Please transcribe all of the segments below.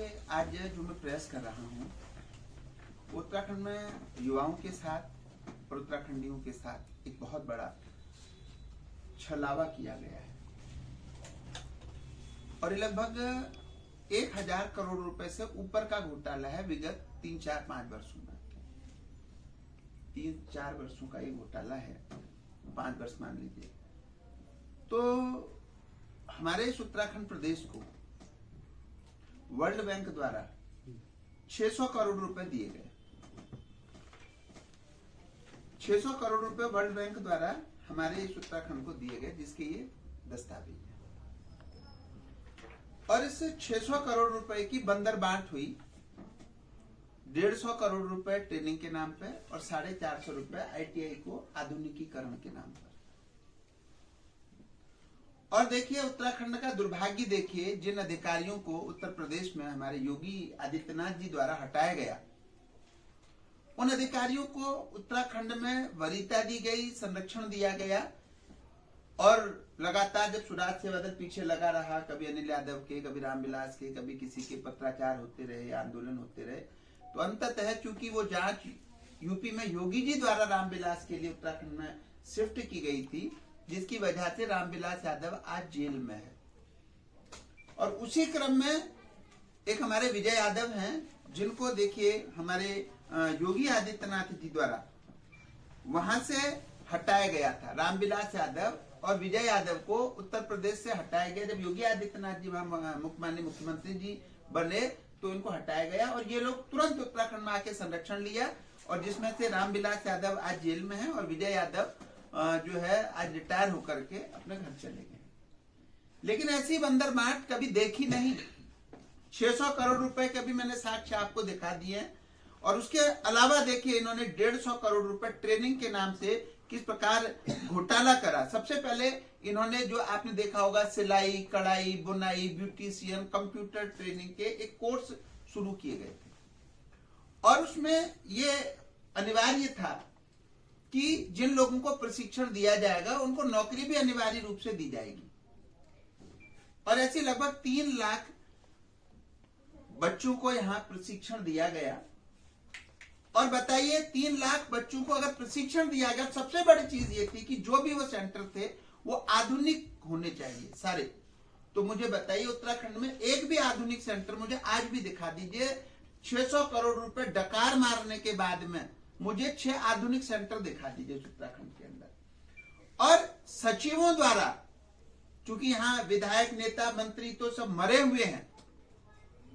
देखिए, आज जो मैं प्रयास कर रहा हूँ उत्तराखंड में युवाओं के साथ और उत्तराखंडियों के साथ एक बहुत बड़ा छलावा किया गया है और ये लगभग 1000 करोड़ रुपए से ऊपर का घोटाला है विगत 3-4-5 वर्षों में। 3-4 वर्षों का ये घोटाला है, 5 वर्ष मान लीजिए। तो हमारे इस उत्तराखंड प्रदेश को वर्ल्ड बैंक द्वारा 600 करोड़ रुपए दिए गए। 600 करोड़ रुपए वर्ल्ड बैंक द्वारा हमारे इस उत्तराखंड को दिए गए, जिसके ये दस्तावेज है। और इस 600 करोड़ रुपए की बंदर बांट हुई। 150 करोड़ रुपए ट्रेनिंग के नाम पे और 450 रुपए ITI को आधुनिकीकरण के नाम पर। और देखिए उत्तराखंड का दुर्भाग्य, देखिए जिन अधिकारियों को उत्तर प्रदेश में हमारे योगी आदित्यनाथ जी द्वारा हटाया गया, उन अधिकारियों को उत्तराखंड में वरीयता दी गई, संरक्षण दिया गया। और लगातार जब सुराज से बदल पीछे लगा रहा, कभी अनिल यादव के, कभी रामविलास के, कभी किसी के पत्राचार होते रहे, आंदोलन होते रहे, तो अंततः चूंकि वो जांच यूपी में योगी जी द्वारा रामविलास के लिए उत्तराखंड में शिफ्ट की गई थी, जिसकी वजह से रामविलास यादव आज जेल में है। और उसी क्रम में एक हमारे विजय यादव हैं, जिनको देखिए हमारे योगी आदित्यनाथ जी द्वारा वहां से हटाया गया था। रामविलास यादव और विजय यादव को उत्तर प्रदेश से हटाया गया। जब योगी आदित्यनाथ जी वहां माननीय मुख्यमंत्री जी बने तो इनको हटाया गया और ये लोग तुरंत उत्तराखंड में आके संरक्षण लिया, और जिसमें से रामविलास यादव आज जेल में है और विजय यादव जो है आज रिटायर होकर के अपने घर चले गए। लेकिन ऐसी बंदर बांट कभी देखी नहीं। 600 करोड़ रुपए के भी मैंने साक्ष्य आपको दिखा दिए। और उसके अलावा देखिए इन्होंने 150 करोड़ रुपए ट्रेनिंग के नाम से किस प्रकार घोटाला करा। सबसे पहले इन्होंने, जो आपने देखा होगा, सिलाई, कढ़ाई, बुनाई, ब्यूटिशियन, कंप्यूटर ट्रेनिंग के एक कोर्स शुरू किए गए थे। और उसमें ये अनिवार्य था कि जिन लोगों को प्रशिक्षण दिया जाएगा उनको नौकरी भी अनिवार्य रूप से दी जाएगी। और ऐसे लगभग 3 लाख बच्चों को यहां प्रशिक्षण दिया गया। और बताइए, 3 लाख बच्चों को अगर प्रशिक्षण दिया गया, सबसे बड़ी चीज ये थी कि जो भी वो सेंटर थे वो आधुनिक होने चाहिए सारे। तो मुझे बताइए उत्तराखंड में एक भी आधुनिक सेंटर मुझे आज भी दिखा दीजिए। 600 करोड़ रुपए डकार मारने के बाद में मुझे 6 आधुनिक सेंटर दिखा दीजिए उत्तराखंड के अंदर। और सचिवों द्वारा, चूंकि यहाँ विधायक, नेता, मंत्री तो सब मरे हुए हैं,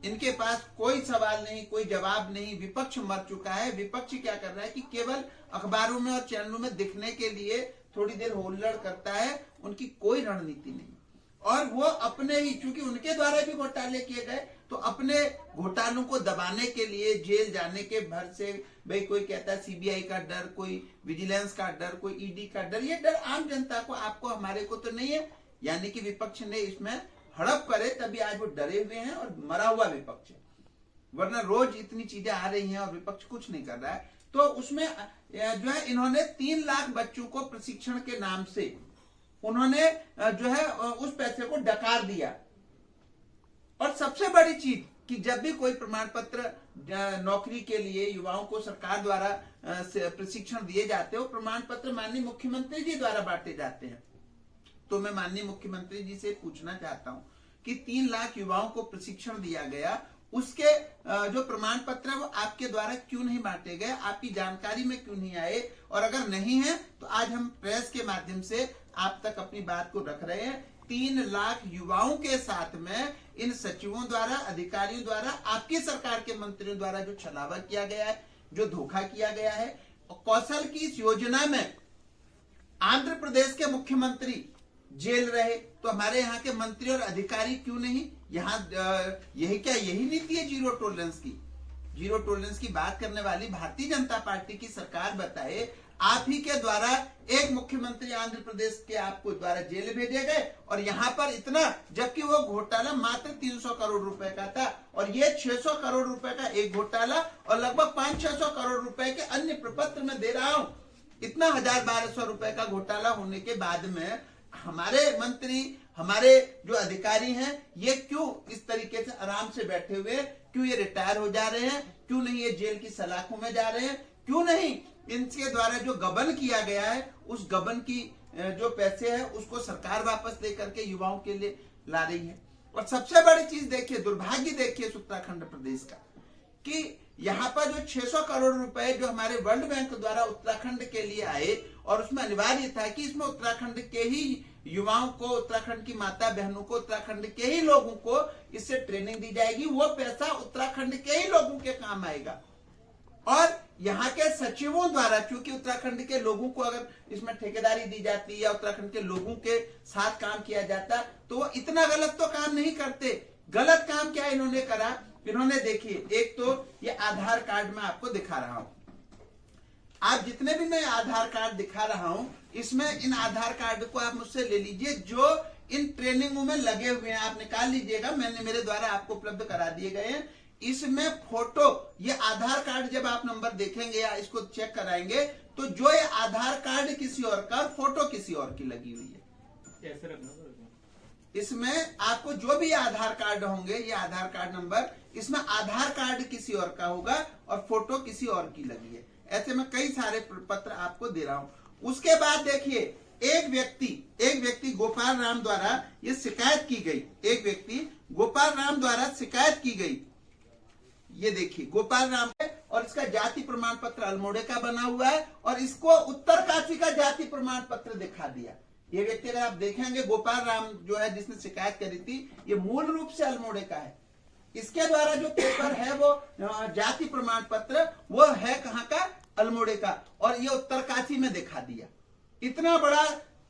इनके पास कोई सवाल नहीं, कोई जवाब नहीं। विपक्ष मर चुका है। विपक्ष क्या कर रहा है कि केवल अखबारों में और चैनलों में दिखने के लिए थोड़ी देर होल्लड़ करता है, उनकी कोई रणनीति नहीं। और वो अपने ही, चूंकि उनके द्वारा भी घोटाले किए गए, तो अपने घोटालों को दबाने के लिए, जेल जाने के भर से, भाई कोई कहता है CBI का डर, कोई विजिलेंस का डर, कोई ED का डर, ये डर आम जनता को, आपको, हमारे को तो नहीं है। यानी कि विपक्ष ने इसमें हड़प करे तभी आज वो डरे हुए हैं और मरा हुआ विपक्ष है। वरना रोज इतनी चीजें आ रही हैं और विपक्ष कुछ नहीं कर रहा है। तो उसमें जो है इन्होंने 3 लाख बच्चों को प्रशिक्षण के नाम से उन्होंने जो है उस पैसे को डकार दिया। और सबसे बड़ी चीज कि जब भी कोई प्रमाण पत्र नौकरी के लिए युवाओं को सरकार द्वारा प्रशिक्षण दिए जाते हैं, वो प्रमाण पत्र माननीय मुख्यमंत्री जी द्वारा बांटे जाते हैं। तो मैं माननीय मुख्यमंत्री जी से पूछना चाहता हूं कि 3 लाख युवाओं को प्रशिक्षण दिया गया, उसके जो प्रमाण पत्र है वो आपके द्वारा क्यों नहीं बांटे गए, आपकी जानकारी में क्यों नहीं आए? और अगर नहीं है तो आज हम प्रेस के माध्यम से आप तक अपनी बात को रख रहे हैं। 3 लाख युवाओं के साथ में इन सचिवों द्वारा, अधिकारियों द्वारा, आपकी सरकार के मंत्रियों द्वारा जो छलावा किया गया है, जो धोखा किया गया है। कौशल की इस योजना में आंध्र प्रदेश के मुख्यमंत्री जेल रहे, तो हमारे यहाँ के मंत्री और अधिकारी क्यों नहीं? यहाँ यही नीति है जीरो टॉलरेंस की? जीरो टॉलरेंस की बात करने वाली भारतीय जनता पार्टी की सरकार बताए, आप ही के द्वारा एक मुख्यमंत्री आंध्र प्रदेश के आपको द्वारा जेल भेजे गए, और यहाँ पर इतना, जबकि वो घोटाला मात्र 300 करोड़ रुपए का था और ये 600 करोड़ रुपए का एक घोटाला और लगभग 500-600 करोड़ रुपए के अन्य प्रपत्र में दे रहा हूं। इतना 1000-1200 रुपए का घोटाला होने के बाद में हमारे मंत्री, हमारे जो अधिकारी हैं ये क्यों इस तरीके से आराम से बैठे हुए हैं, क्यों ये रिटायर हो जा रहे हैं, क्यों नहीं ये जेल की सलाखों में जा रहे हैं, क्यों नहीं इनके द्वारा जो गबन किया गया है उस गबन की जो पैसे है उसको सरकार वापस लेकर के युवाओं के लिए ला रही है। और सबसे बड़ी चीज देखिए, दुर्भाग्य देखिए उत्तराखंड प्रदेश का, कि यहाँ पर जो 600 करोड़ रुपए जो हमारे वर्ल्ड बैंक द्वारा उत्तराखंड के लिए आए और उसमें अनिवार्य था कि इसमें उत्तराखंड के ही युवाओं को, उत्तराखंड की माता बहनों को, उत्तराखंड के ही लोगों को इससे ट्रेनिंग दी जाएगी, वो पैसा उत्तराखंड के ही लोगों के काम आएगा। और यहाँ के सचिवों द्वारा, क्योंकि उत्तराखंड के लोगों को अगर इसमें ठेकेदारी दी जाती या उत्तराखंड के लोगों के साथ काम किया जाता तो वो इतना गलत तो काम नहीं करते। गलत काम क्या इन्होंने करा, इन्होंने देखिए, एक तो ये आधार कार्ड में आपको दिखा रहा हूं, आप जितने भी मैं आधार कार्ड दिखा रहा हूं इसमें इन आधार कार्ड को आप मुझसे ले लीजिए जो इन ट्रेनिंगों में लगे हुए हैं, आप निकाल लीजिएगा, मैंने मेरे द्वारा आपको उपलब्ध करा दिए गए हैं। इसमें फोटो, ये आधार कार्ड जब आप नंबर देखेंगे या इसको चेक कराएंगे तो जो ये आधार कार्ड किसी और का, फोटो किसी और की लगी हुई है। कैसे रखना, इसमें आपको जो भी आधार कार्ड होंगे, ये आधार कार्ड नंबर, इसमें आधार कार्ड किसी और का होगा और फोटो किसी और की लगी है। ऐसे में कई सारे पत्र आपको दे रहा हूं। उसके बाद देखिए, एक व्यक्ति गोपाल राम द्वारा ये शिकायत की गई, एक व्यक्ति गोपाल राम द्वारा शिकायत की गई, ये देखिए गोपाल राम है और इसका जाति प्रमाण पत्र अल्मोड़े का बना हुआ है और इसको उत्तरकाशी का जाति प्रमाण पत्र दिखा दिया। ये व्यक्ति अगर आप देखेंगे, गोपाल राम जो है जिसने शिकायत करी थी, ये मूल रूप से अल्मोड़े का है। इसके द्वारा जो पेपर है वो जाति प्रमाण पत्र वो है कहाँ का, अल्मोड़े का, और ये उत्तरकाशी में दिखा दिया। इतना बड़ा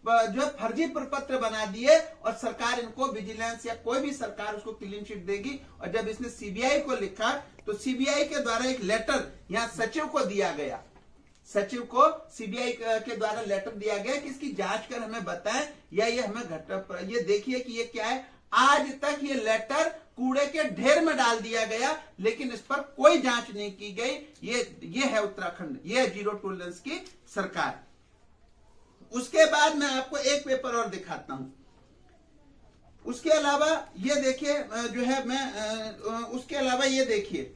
जो है फर्जी प्रपत्र बना दिए और सरकार इनको, विजिलेंस या कोई भी सरकार उसको क्लीन चिट देगी। और जब इसने सीबीआई को लिखा तो सीबीआई के द्वारा एक लेटर यहाँ सचिव को दिया गया, सचिव को सीबीआई के द्वारा लेटर दिया गया कि इसकी जांच कर हमें बताएं या ये हमें ये देखिए कि ये क्या है। आज तक ये लेटर कूड़े के ढेर में डाल दिया गया लेकिन इस पर कोई जांच नहीं की गई। ये है उत्तराखंड, ये है जीरो टॉलरेंस की सरकार। उसके बाद मैं आपको एक पेपर और दिखाता हूं। उसके अलावा ये देखिए जो है मैं उसके अलावा ये देखिए,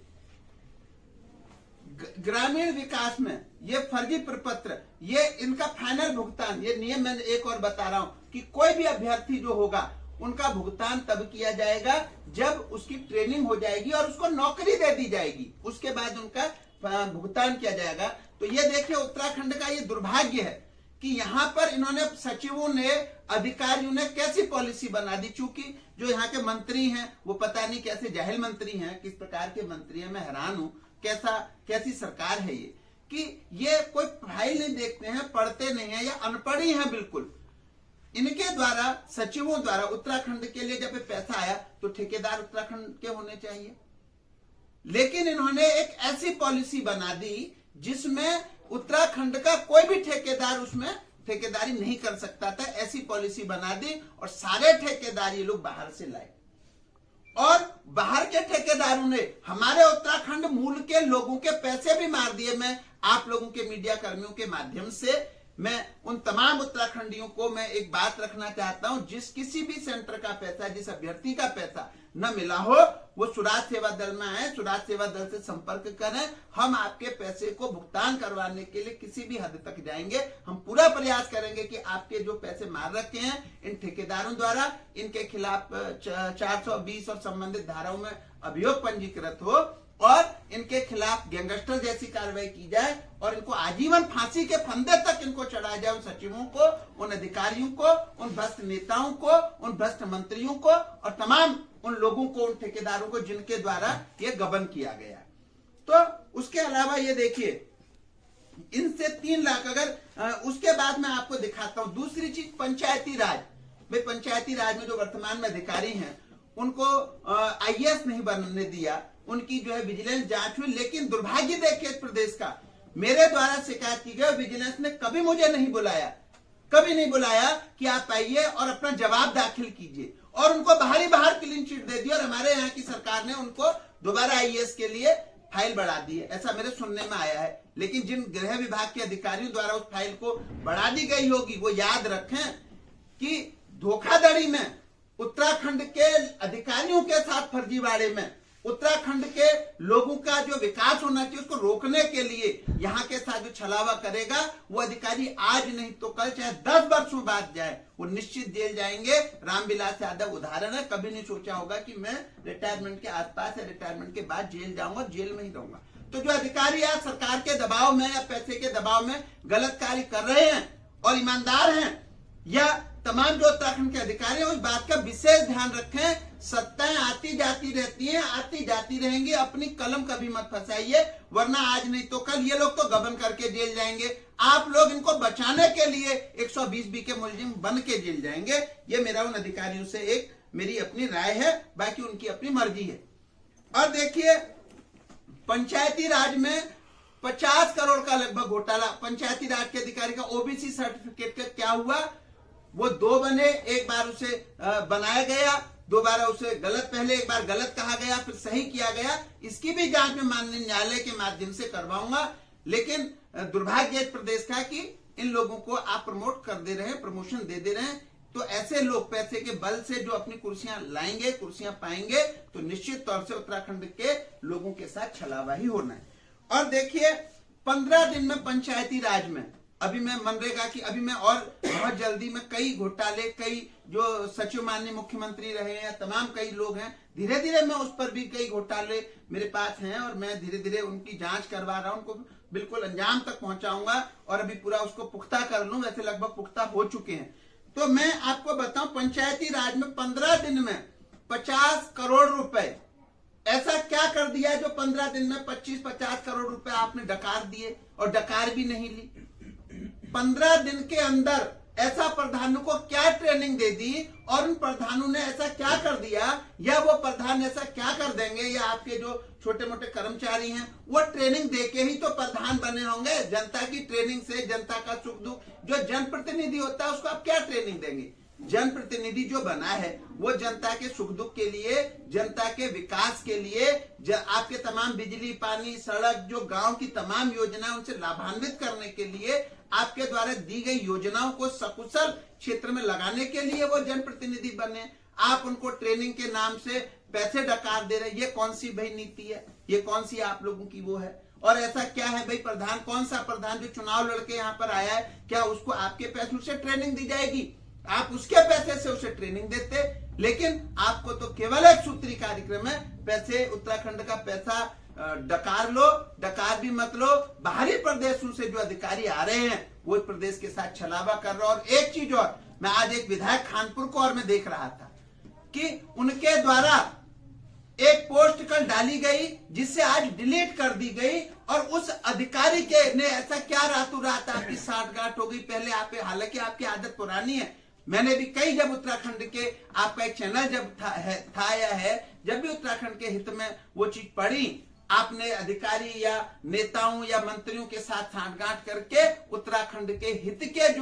ग्रामीण विकास में ये फर्जी प्रपत्र, ये इनका फाइनल भुगतान, ये नियम मैं एक और बता रहा हूं कि कोई भी अभ्यर्थी जो होगा उनका भुगतान तब किया जाएगा जब उसकी ट्रेनिंग हो जाएगी और उसको नौकरी दे दी जाएगी, उसके बाद उनका भुगतान किया जाएगा। तो ये देखिए उत्तराखंड का ये दुर्भाग्य है कि यहाँ पर इन्होंने, सचिवों ने, अधिकारियों ने कैसी पॉलिसी बना दी। चूंकि जो यहाँ के मंत्री हैं वो पता नहीं कैसे जाहिल मंत्री हैं, किस प्रकार के मंत्री हैं, मैं हैरान हूं कैसी सरकार है ये, कि ये कोई फाइल नहीं देखते हैं, पढ़ते नहीं है या अनपढ़ ही हैं बिल्कुल। इनके द्वारा, सचिवों द्वारा उत्तराखंड के लिए जब पैसा आया तो ठेकेदार उत्तराखंड के होने चाहिए, लेकिन इन्होंने एक ऐसी पॉलिसी बना दी जिसमें उत्तराखंड का कोई भी ठेकेदार उसमें ठेकेदारी नहीं कर सकता था। ऐसी पॉलिसी बना दी और सारे ठेकेदार ये लोग बाहर से लाए और बाहर के ठेकेदारों ने हमारे उत्तराखंड मूल के लोगों के पैसे भी मार दिए। मैं आप लोगों के मीडिया कर्मियों के माध्यम से मैं उन तमाम उत्तराखंडियों को मैं एक बात रखना चाहता हूं, जिस किसी भी सेंटर का पैसा, जिस अभ्यर्थी का पैसा न मिला हो वो सुराज सेवा दल में आए, सुराज सेवा दल से संपर्क करें। हम आपके पैसे को भुगतान करवाने के लिए किसी भी हद तक जाएंगे। हम पूरा प्रयास करेंगे कि आपके जो पैसे मार रखे हैं इन ठेकेदारों द्वारा, इनके खिलाफ 420 और संबंधित धाराओं में अभियोग पंजीकृत हो और इनके खिलाफ गैंगस्टर जैसी कार्रवाई की जाए और इनको आजीवन फांसी के फंदे तक इनको चढ़ाया जाए, उन सचिवों को, उन अधिकारियों को, उन भ्रष्ट नेताओं को, उन भ्रष्ट मंत्रियों को और तमाम उन लोगों को, उन ठेकेदारों को जिनके द्वारा ये गबन किया गया। तो उसके अलावा ये देखिए, इनसे 3 लाख अगर उसके बाद मैं आपको दिखाता हूं दूसरी चीज, पंचायती राज। भाई पंचायती राज में जो वर्तमान में अधिकारी हैं उनको IAS नहीं बनने दिया, उनकी जो है विजिलेंस जांच हुई, लेकिन दुर्भाग्य देखिए इस प्रदेश का, मेरे द्वारा शिकायत की गई, विजिलेंस ने कभी मुझे नहीं बुलाया, कभी नहीं बुलाया कि आप आइए और अपना जवाब दाखिल कीजिए, और उनको बाहर क्लीन चिट दे दी और हमारे यहाँ की सरकार ने उनको दोबारा IAS के लिए फाइल बढ़ा दी है, ऐसा मेरे सुनने में आया है। लेकिन जिन गृह विभाग के अधिकारियों द्वारा उस फाइल को बढ़ा दी गई होगी वो याद रखें कि धोखाधड़ी में उत्तराखंड के अधिकारियों के साथ फर्जीवाड़े में उत्तराखंड के लोगों का जो विकास होना चाहिए उसको रोकने के लिए यहाँ के साथ जो छलावा करेगा वो अधिकारी आज नहीं तो कल चाहे 10 वर्षों बाद जाए वो निश्चित जेल जाएंगे। रामविलास यादव उदाहरण है, कभी नहीं सोचा होगा कि मैं रिटायरमेंट के आसपास या रिटायरमेंट के बाद जेल जाऊंगा, जेल में ही रहूंगा। तो जो अधिकारी आज सरकार के दबाव में या पैसे के दबाव में गलत कार्य कर रहे हैं और ईमानदार हैं, या तमाम जो उत्तराखंड के अधिकारी हैं उस बात का विशेष ध्यान रखें। सत्ताएं आती जाती रहती हैं, आती जाती रहेंगी, अपनी कलम कभी मत फंसाइए, वरना आज नहीं तो कल ये लोग तो गबन करके जेल जाएंगे। आप लोग इनको बचाने के लिए 120 के मुलजिम बन के जेल जाएंगे। ये मेरा उन अधिकारियों से एक मेरी अपनी राय है, बाकी उनकी अपनी मर्जी है। और देखिए, पंचायती राज में 50 करोड़ का लगभग घोटाला, पंचायती राज के अधिकारी का ओबीसी सर्टिफिकेट का क्या हुआ, वो 2 बने, एक बार उसे बनाया गया, दोबारा उसे गलत, पहले एक बार गलत कहा गया फिर सही किया गया। इसकी भी जांच में माननीय न्यायालय के माध्यम से करवाऊंगा। लेकिन दुर्भाग्य इस प्रदेश का कि इन लोगों को आप प्रमोट कर दे रहे हैं, प्रमोशन दे रहे हैं। तो ऐसे लोग पैसे के बल से जो अपनी कुर्सियां लाएंगे, कुर्सियां पाएंगे, तो निश्चित तौर से उत्तराखंड के लोगों के साथ छलावा ही होना है। और देखिए, 15 दिन में पंचायती राज में अभी मैं मनरेगा की अभी मैं और बहुत जल्दी में कई घोटाले, कई जो सचिव माननीय मुख्यमंत्री रहे हैं, तमाम कई लोग हैं, धीरे धीरे मैं उस पर भी कई घोटाले मेरे पास हैं और मैं धीरे धीरे उनकी जांच करवा रहा हूं, उनको बिल्कुल अंजाम तक पहुंचाऊंगा और अभी पूरा उसको पुख्ता कर लूं। वैसे लगभग पुख्ता हो चुके हैं। तो मैं आपको बताऊं, पंचायती राज में 15 दिन में 50 करोड़ रुपए ऐसा क्या कर दिया जो 15 दिन में 25-50 करोड़ रुपए आपने डकार दिए और डकार भी नहीं ली। 15 दिन के अंदर ऐसा प्रधानों को क्या ट्रेनिंग दे दी और उन प्रधानों ने ऐसा क्या कर दिया, या वो प्रधान ऐसा क्या कर देंगे, या आपके जो छोटे मोटे कर्मचारी हैं वो ट्रेनिंग देके ही तो प्रधान बने होंगे। जनता की ट्रेनिंग से, जनता का सुख दुख, जो जनप्रतिनिधि होता है उसको आप क्या ट्रेनिंग देंगे। जनप्रतिनिधि जो बना है वो जनता के सुख दुख के लिए, जनता के विकास के लिए, आपके तमाम बिजली, पानी, सड़क, जो गांव की तमाम योजनाएं उनसे लाभान्वित करने के लिए, आपके द्वारा दी गई योजनाओं को सकुशल क्षेत्र में लगाने के लिए वो जनप्रतिनिधि बने। आप उनको ट्रेनिंग के नाम से पैसे डकार दे रहे, ये कौन सी भाई नीति है, ये कौन सी आप लोगों की वो है। और ऐसा क्या है भाई, प्रधान, कौन सा प्रधान जो चुनाव लड़के यहाँ पर आया है, क्या उसको आपके पैसों से ट्रेनिंग दी जाएगी? आप उसके पैसे से उसे ट्रेनिंग देते, लेकिन आपको तो केवल एक सूत्री कार्यक्रम है, पैसे, उत्तराखंड का पैसा डकार लो, डकार भी मत लो। बाहरी प्रदेशों से जो अधिकारी आ रहे हैं वो इस प्रदेश के साथ छलावा कर रहे। और एक चीज और, मैं आज एक विधायक खानपुर को और मैं देख रहा था कि उनके द्वारा एक पोस्ट कल डाली गई जिससे आज डिलीट कर दी गई, और उस अधिकारी के ने ऐसा क्या रातों रात आपकी साठगांठ हो गई। पहले आप, हालांकि आपकी आदत पुरानी है, मैंने भी कई, जब उत्तराखंड के आपका एक चैनल जब था या है, जब भी उत्तराखंड के हित में वो चीज पढ़ी, आपने अधिकारी या नेताओं या मंत्रियों के साथ साठगांठ करके उत्तराखंड के हित के जो